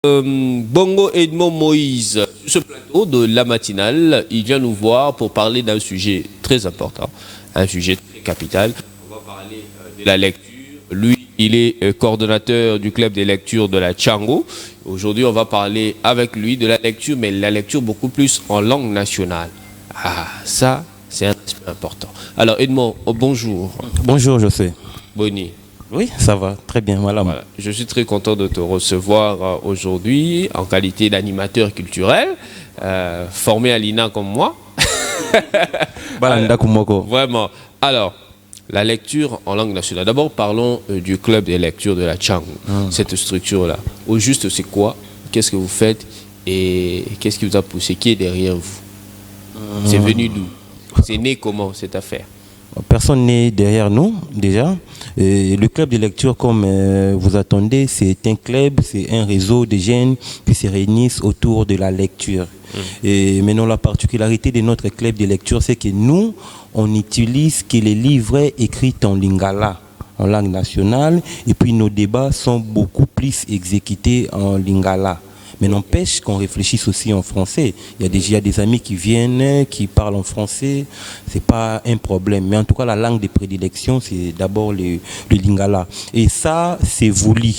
Bongo Edmond Moïse, sur ce plateau de la matinale, il vient nous voir pour parler d'un sujet très important, un sujet très capital. On va parler de la lecture. Lui, il est coordonnateur du club des lectures de la Tchango. Aujourd'hui, on va parler avec lui de la lecture, mais la lecture beaucoup plus en langue nationale. Ah, ça, c'est un aspect important. Alors, Edmond, bonjour. Bonjour, José. Boni. Oui, ça va, très bien, voilà. Je suis très content de te recevoir aujourd'hui en qualité d'animateur culturel, formé à l'INA comme moi. Vraiment. Alors, la lecture en langue nationale. D'abord, parlons du club des lectures de la Tchango. Cette structure-là. Au juste, c'est quoi? Qu'est-ce que vous faites? Et qu'est-ce qui vous a poussé? Qui est derrière vous? C'est venu d'où? C'est né comment, cette affaire? Personne n'est derrière nous, déjà. Et le club de lecture, comme vous attendez, c'est un club, c'est un réseau de jeunes qui se réunissent autour de la lecture. Et maintenant, la particularité de notre club de lecture, c'est que nous, on n'utilise que les livres écrits en lingala, en langue nationale, et puis nos débats sont beaucoup plus exécutés en lingala. Mais n'empêche qu'on réfléchisse aussi en français. Il y a déjà des amis qui viennent, qui parlent en français. C'est pas un problème. Mais en tout cas, la langue de prédilection, c'est d'abord le lingala. Et ça, c'est voulu.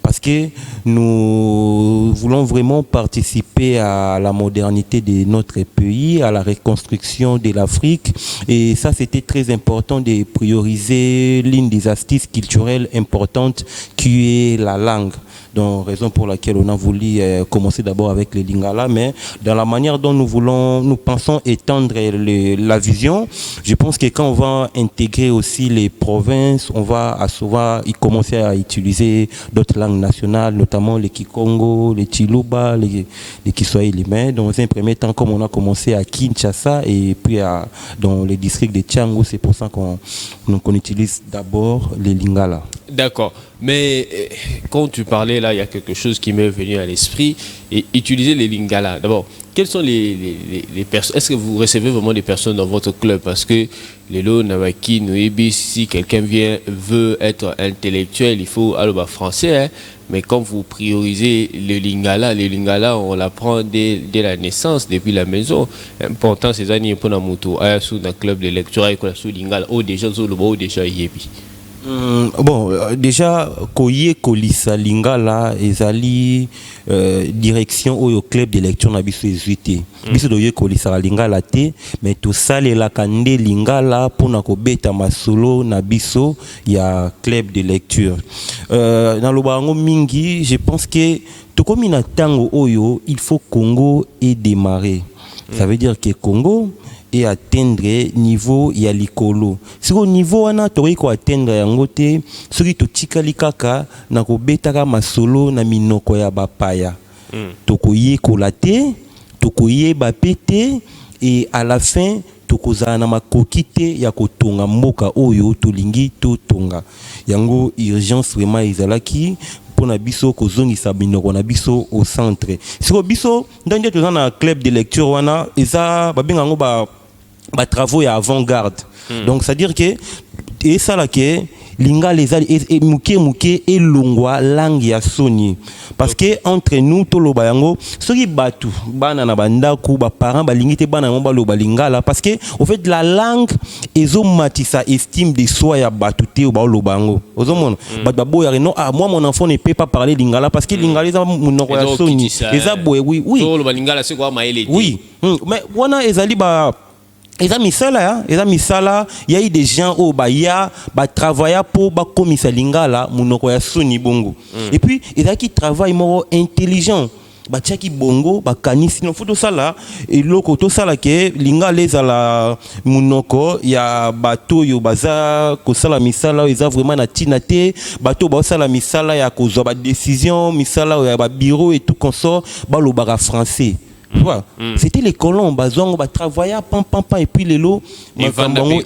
Parce que nous voulons vraiment participer à la modernité de notre pays, à la reconstruction de l'Afrique. Et ça, c'était très important de prioriser l'une des astuces culturelles importantes qui est la langue. Donc, raison pour laquelle on a voulu commencer d'abord avec le lingala, mais dans la manière dont nous pensons étendre la vision, je pense que quand on va intégrer aussi les provinces, on va souvent commencer à utiliser d'autres langues nationales, notamment les Kikongo, les Chiluba, les Kiswahili. Mais dans un premier temps, comme on a commencé à Kinshasa et puis dans les districts de Tchango, c'est pour ça qu'on utilise d'abord les lingala. D'accord. Mais quand tu parlais là, il y a quelque chose qui m'est venu à l'esprit. Et utiliser les lingala. D'abord, quelles sont les personnes? Est-ce que vous recevez vraiment des personnes dans votre club? Parce que les lots Nawaki, Noébi, si quelqu'un veut être intellectuel, il faut aller au français. Hein? Mais quand vous priorisez les lingala, on l'apprend dès la naissance, depuis la maison. Important, ces années pour la moto. Sous un club de lecture, avec la sous lingala, déjà sous le beau, déjà yébi. Bon, déjà, koye kolisa lingala ezali direction au club de lecture na biso ezuité. Biso doye kolisa lingala te, mais tout ça les la kande lingala pour na kobeta masolo na biso ya club de lecture. Dans le bango mingi, je pense que tout comme ina tango oyo, il faut Congo et démarrer. Ça veut dire que Congo et atteindre niveau ya likolo. Si au niveau wana tori ko atteindre yango te, soki to tikali kaka na ko betaka masolo na minoko ya bapaya. Tokoye kolate, tokoye bapete et à la fin tokozana na makokite ya kotonga mboka oyo tolingi to tonga. Yango urgence vraiment ezalaki pour na biso kozongisa binoko na biso au centre. Siko biso ndenge toza na club de lecture wana eza babenga ngo ba travaux ya avant-garde. Donc c'est à dire que et ça là que linga les et muke et longwa langue ya soni parce que entre nous toloba yango soki batu bana na bandako ba parents ba lingite bana ngo ba loba lingala parce que au fait la langue ezo matisa estime de soi ya batu te ba loba ngo ozomona ba boya non moi mon enfant ne peut pas parler lingala parce que lingala eza munoko ya soni eza boye oui toloba lingala c'est quoi maele oui mais wana ezali ba eza misala il y a eu des gens au baya ba travailler pour ba komisa lingala munoko ya soni bongo et puis il y a qui travaille mo intelligent ba tchaki bongo ba kanisi no foto sala et loko to sala ke lingala ezala munoko ya bato yo baza ko sala misala eza vraiment na tina te bato ba sala misala ya ko zo ba décision misala ya ba bureau et tout consort ba lo ba français. C'était les colons, bazongo, travailler, pam et puis les lots, et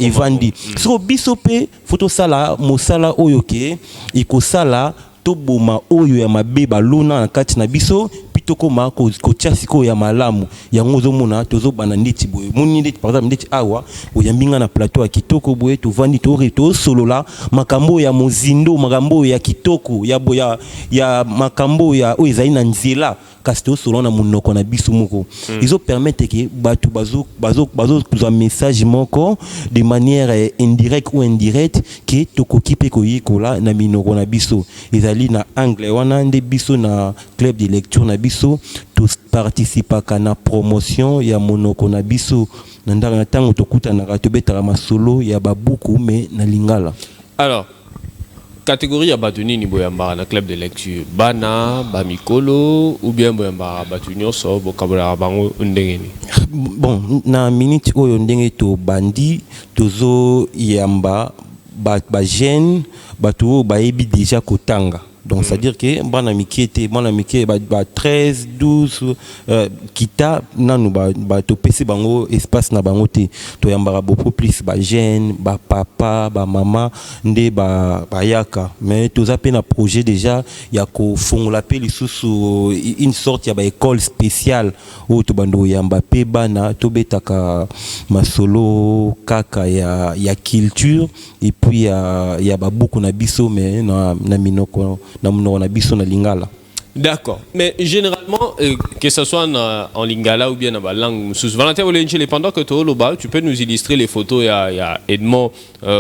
vandi. Sur bisope, photo sala, mosala oyoke, iko sala, toboma oyo ya mabe balona na kati na biso, puis tokoma kotia siko ya malamu yango ozomona tozobana ndeti boye moni ndeti par exemple ndeti awa oyambinga na plateau ya kitoko boye tovandi tosolola makambo ya mozindo makambo ya kitoko ya makambo ya oyo ezali na nzela kasi tosolola na monoko na biso moko izo permettre que bato bazo message moko de manière indirecte ou indirecte que tokoki pe koyekola na minoko na biso ezali na anglais wana nde biso na club de lecture na biso tous participaka na promotion ya monoko na biso na ndanga na tango tokutanaka tobetaka masolo ya babuku me na lingala. Alors catégorie ya bato nini boyambaka na club de lecture, bana bamikolo ou bien boyambaka bato nyonso bokabolaka bango ndenge nini? Bon na minute oyo ndenge to bandi tozo yamba ba jeune bato bayebi déjà kotanga. Donc c'est-à-dire que bana mikiete ba 13 12 kita nanu ba to pesi bango espace na bango te to yambara beaucoup plus ba jeune ba papa ba mama nde ba yaka mais to zape na projet déjà ya ko fongola pe lisusu une sorte ya ba école spéciale où to bando yamba pe bana to betaka masolo kaka ya culture et puis ya ba beaucoup na biso mais na minoko na biso na lingala. D'accord. Mais généralement, que ce soit en lingala ou bien dans la langue sous Valentin Olenchele, pendant que tu peux nous illustrer les photos. Il y a Edmond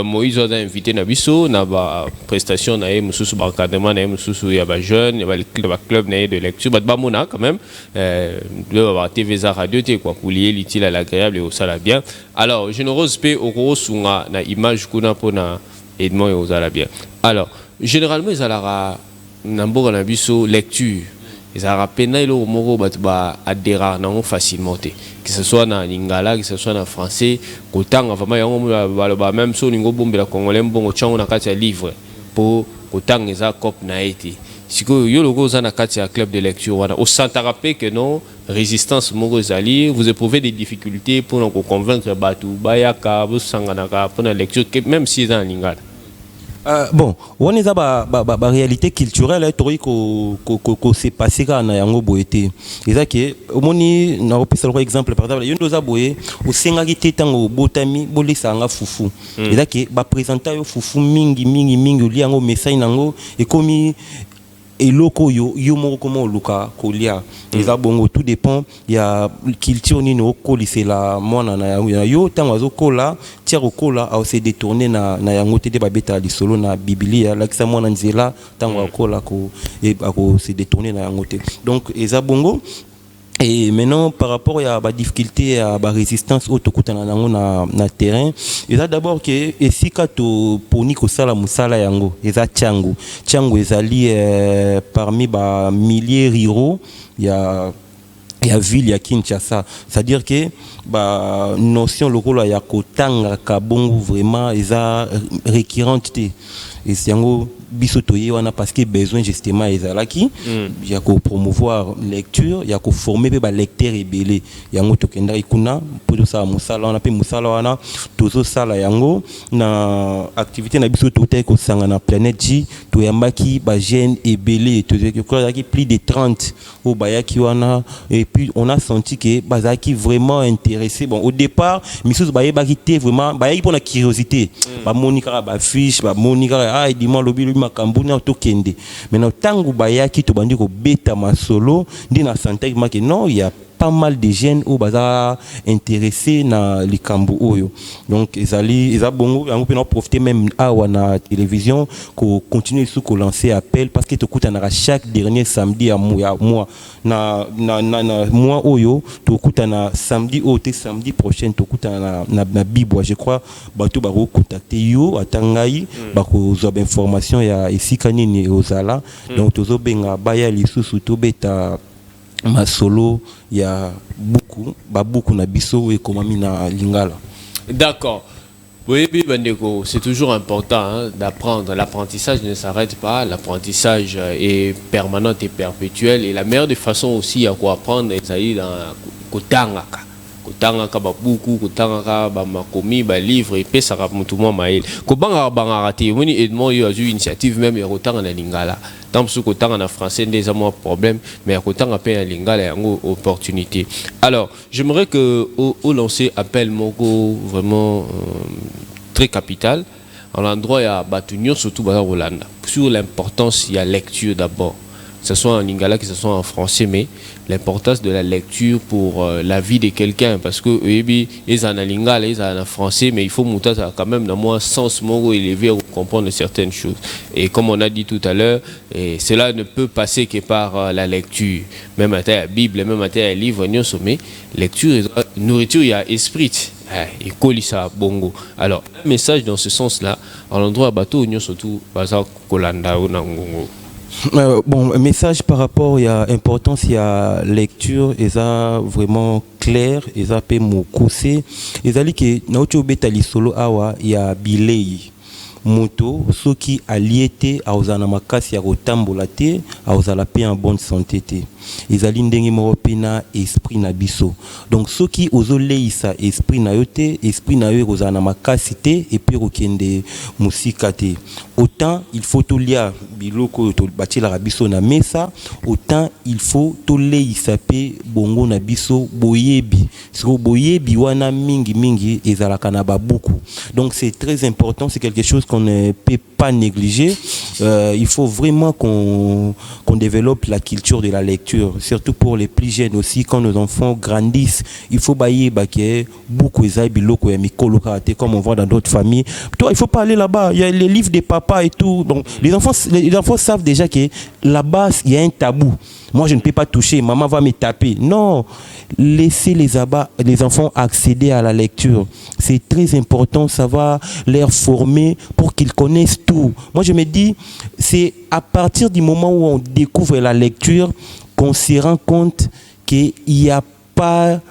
Moïse a invité Nabiso, na ba prestation na sous barcadement na sous ya ba jeune, ya ba club na de lecture, ba mona quand même. Le ba TVza radio te quoi pour lier l'utile à l'agréable et au ça bien. Alors, généreuse pe oko sunga na image kuna pona Edmond et au ça bien. Alors, généralement ils alara namboka na biso lecture ezara pena ilo moko bato ba adhérer nango facilement te, que ce soit na lingala que ce soit na français kotanga vraiment yango ba même so ningo bombela congolais mbongo chango na kati ya livre pour kotanga eza cop na été siko yo logo za na kati ya club de lecture wana au santa rappel que non résistance moko ezali vous éprouvez des difficultés pour nous convaincre bato bayaka bo sangana ka pour la lecture même si dans lingala. Bon, on est à la réalité culturelle, ko s'est passé quand na yango boete. Et ça que omoni na opesa par exemple par exemple yondo za boye o senga ki tango botami bolisa nga fufu. Et ça que ba présenter yo fufu mingi li yango message nango et komi eloko yo moko comment luka kolia eza bongo tout dépend ya culture nini okolisela mwana na yo tango azokola tiers okola au se détourner na yango te de babeta lisolo na biblia lakisa mwana nzela tango akola ko se détourner na yango te donc eza bongo. Et maintenant, par rapport à la difficulté, à la résistance au na terrain, il y a d'abord que si tu poni ko sala musala yango, il y a Tchango ezali parmi les milliers ruraux, il y a ville ya Kinshasa, c'est-à-dire que ba notion lokola ya kotanga kabongo vraiment eza récurrente te. Et c'est yango biso toye wana parce que besoin justement ezalaki ya ko promouvoir lecture ya ko former pe ba lecteur ebele yango tokenda ikuna pour ça musala wana pe musala wana tozo sala yango na activité na biso tote ko sanga na planète J to yambaki ba jeune ebele to yaki plus de 30 au bayaki wana et puis on a senti que bazaki vraiment intéressé. Bon au départ misus bayebaki te vraiment bayaki pour la curiosité ba monika ba fiche ba monika ah dis-moi lobi makambu na tokende maintenant tangu bayaki to bandi ko beta masolo ndi na santé que non il y a pas mal de jeunes au bazar intéressés na likambu oyo donc eza bongo yango pe na profiter même awa na télévision ko continuer sous ko lancer appel parce que tokuta na chaque dernier samedi à mois na mois oyo tokuta na samedi au samedi prochain tokuta na Bibwa je crois bato ba ko contacter yo atangai ba ko zo information ya esika nini ozala donc tozo benga baya lisusu to beta masolo ya beaucoup na biso et komami na lingala. D'accord. Oui, Bandeko, c'est toujours important d'apprendre. L'apprentissage ne s'arrête pas. L'apprentissage est permanent et perpétuel. Et la meilleure des façons aussi à quoi apprendre, c'est dans Kotangaka. Kotangaka beaucoup, Kotangaka makomi, livre et pesaka mutumo mail. Kobanga bangarati, moni Edmond yo a eu initiative même et autant en lingala. tant que côté en français des un problème mais à côté en paix lingala et en opportunité. Alors j'aimerais que au lancer appel Moko vraiment très capital en l'endroit il y a Batunion surtout à Hollande sur l'importance il y a lecture d'abord, que ce soit en lingala que ce soit en français, mais l'importance de la lecture pour la vie de quelqu'un, parce que ils en lingala ils en français, mais il faut monter quand même dans moins sens mon élevé pour comprendre certaines choses. Et comme on a dit tout à l'heure, cela ne peut passer que par la lecture, même à la Bible, même à la livre, mais lecture, nourriture, il y a esprit. Et colissa bongo. Alors un message dans ce sens-là, à l'endroit bateau surtout bazar kolanda ou nangongo. Bon, message par rapport il y a importance il y a lecture et ça vraiment clair et ça peut me cousser et ça dit que naocho betali solo awa il y a bilei moto ceux qui alliété à osana makasi ya kotambola te à osala pe en bonne santé te ezali ndenge moko pena esprit na biso donc ceux qui ozoleisa esprit na yote esprit na yo kozana makasi te et puis okende musika te autant il faut to lia biloko to batila biso na mesa autant il faut to leisa pe bongo na biso boyebi siko boyebi wana mingi ezalaka na babuku donc c'est très important, c'est quelque chose qu'on ne peut pas négliger. Il faut vraiment qu'on développe la culture de la lecture, surtout pour les plus jeunes aussi, quand nos enfants grandissent. Il faut bailler beaucoup comme on voit dans d'autres familles. Toi, il faut pas aller là-bas. Il y a les livres des papas et tout. Donc, les enfants savent déjà que là-bas, il y a un tabou. Moi, je ne peux pas toucher, maman va me taper. Non, laissez les enfants accéder à la lecture. C'est très important, ça va les former pour qu'ils connaissent tout. Moi, je me dis, c'est à partir du moment où on découvre la lecture qu'on se rend compte qu'il n'y a pas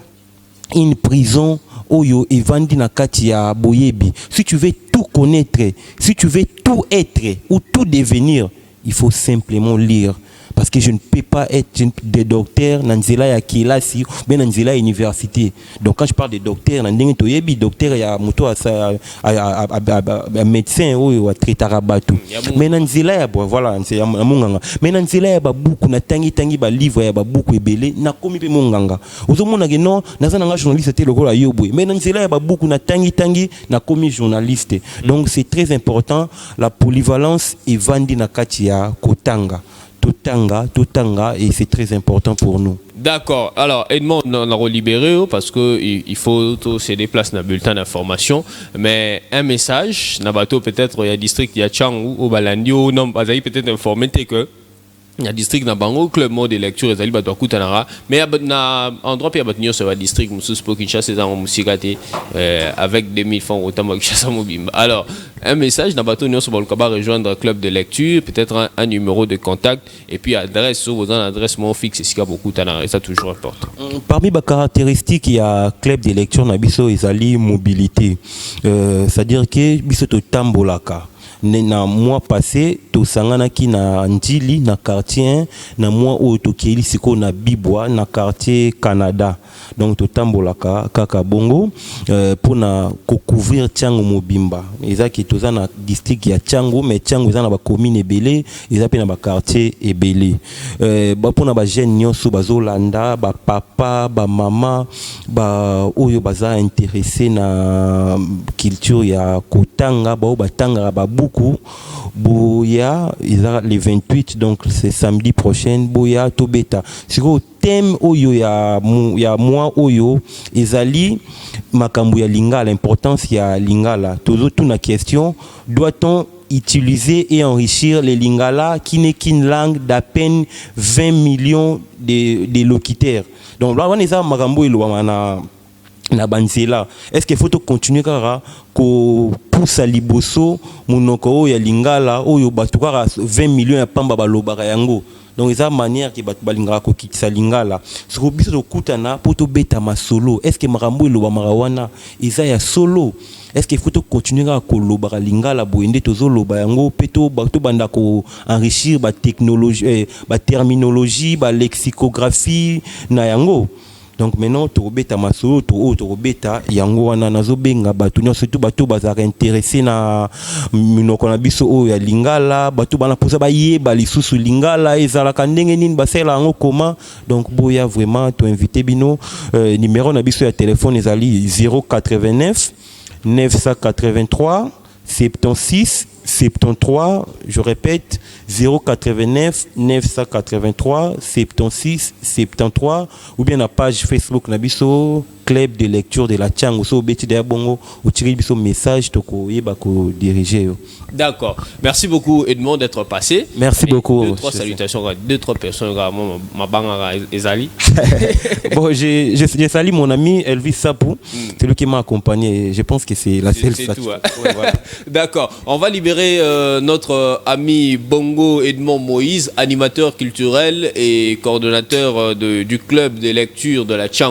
une prison Oyo et Vandi Nakatia Boyebi. Si tu veux tout connaître, si tu veux tout être ou tout devenir, il faut simplement lire. Parce que je ne peux pas être des docteurs Nanzela ya Kilasi ou Nanzela université. Donc quand je parle de docteurs, Nandenge Toyebi, docteur ya moto a médecin ou a traitarabatou. Mais Nanzela ya voilà, c'est ya monganga. Mais Nanzela ya beaucoup na tangi ba livre ya beaucoup ebele na komi pe monganga. Ozomona que non, nazana journaliste te lokola yobwe. Mais Nanzela ya beaucoup na tangi na komi journaliste. Donc c'est très important la polyvalence et Vandi Nakati ya Kotanga. Totanga, et c'est très important pour nous. D'accord. Alors, Edmond, on a libéré parce qu'il faut se déplacer dans le bulletin d'information. Mais un message, Nabato peut-être, il y a district, il y a Chang ou Balandi, ou non, peut-être informé que il y a district dans Bango club mode de lecture et zali bato kutanara mais na endroit puis abatnyo sur district musus pour Kinshasa dans musikate avec 2000 francs autant Kinshasa mobimba. Alors un message na bato nyo sur Bolkaba rejoindre club de lecture, peut-être un numéro de contact et puis adresse sur vos adresse mon fixe sika beaucoup tanara, ça toujours important. Parmi les caractéristiques il y a club de lecture na biso ezali mobilité, c'est-à-dire que biso to tambolaka na mois passé to sangana ki na Ndili na quartier na mois où to keli siko na Bibwa na quartier Canada donc to tambolaka kaka bongo pour na couvrir Tchango Mobimba ezaki toza na district ya Tchango mais Tchango eza na ba commune ebele eza pe na ba quartier ebele ba pona ba jeune nyonso bazolanda ba papa ba mama ba oyo baza intéressé na culture ya kotanga ba batanga ba Boya, les 28, donc c'est samedi prochain, Boya, Tobeta. Sur le thème, il y a moi, Ezali, Makambuya Lingala, l'importance, il y a Lingala. Toujours, toute la question, doit-on utiliser et enrichir les Lingala qui n'est qu'une langue d'à peine 20 millions de locataires? Donc, là, on est à Makambuya, na banzela est-ce qu'il faut continuer kara ko poussa liboso monoko ya lingala oyo batukara 20 millions ya pamba balobaka yango donc eza manière ki batu balingaka ko kitisa lingala soko biso to kutana poto beta masolo est-ce que makambo eloba marawana eza ya solo est-ce qu'il faut continuer à kolobaka lingala boende tozo loba yango peto bato banda ko enrichir ba technologie ba terminologie ba lexicographie na yango. Donc maintenant torobeta maso torobeta yango wana nazobenga bato nyonso surtout bato bazaka intéressé na minoko na biso o ya lingala bato bana posa ba yeba lisusu lingala ezalaka ndenge nini basela yango comment. Donc boya vraiment to invité bino numéro na biso ya téléphone ezali 089 983 76 73, je répète, 089 983 76 73, ou bien la page Facebook Nabiso, Club de lecture de la Tchang, ou beti de bongo, ou tirer biso message toko yeba ko diriger. D'accord. Merci beaucoup Edmond d'être passé. Merci beaucoup. Deux, trois salutations, deux, trois personnes, ma banga Ezali. Bon, j'ai sali mon ami Elvis Sapou, c'est lui qui m'a accompagné. Je pense que c'est la seule. C'est tout. Hein. Ouais, voilà. D'accord. On va libérer notre ami Bongo Edmond Moïse, animateur culturel et coordonnateur du club de lecture de la Tchang.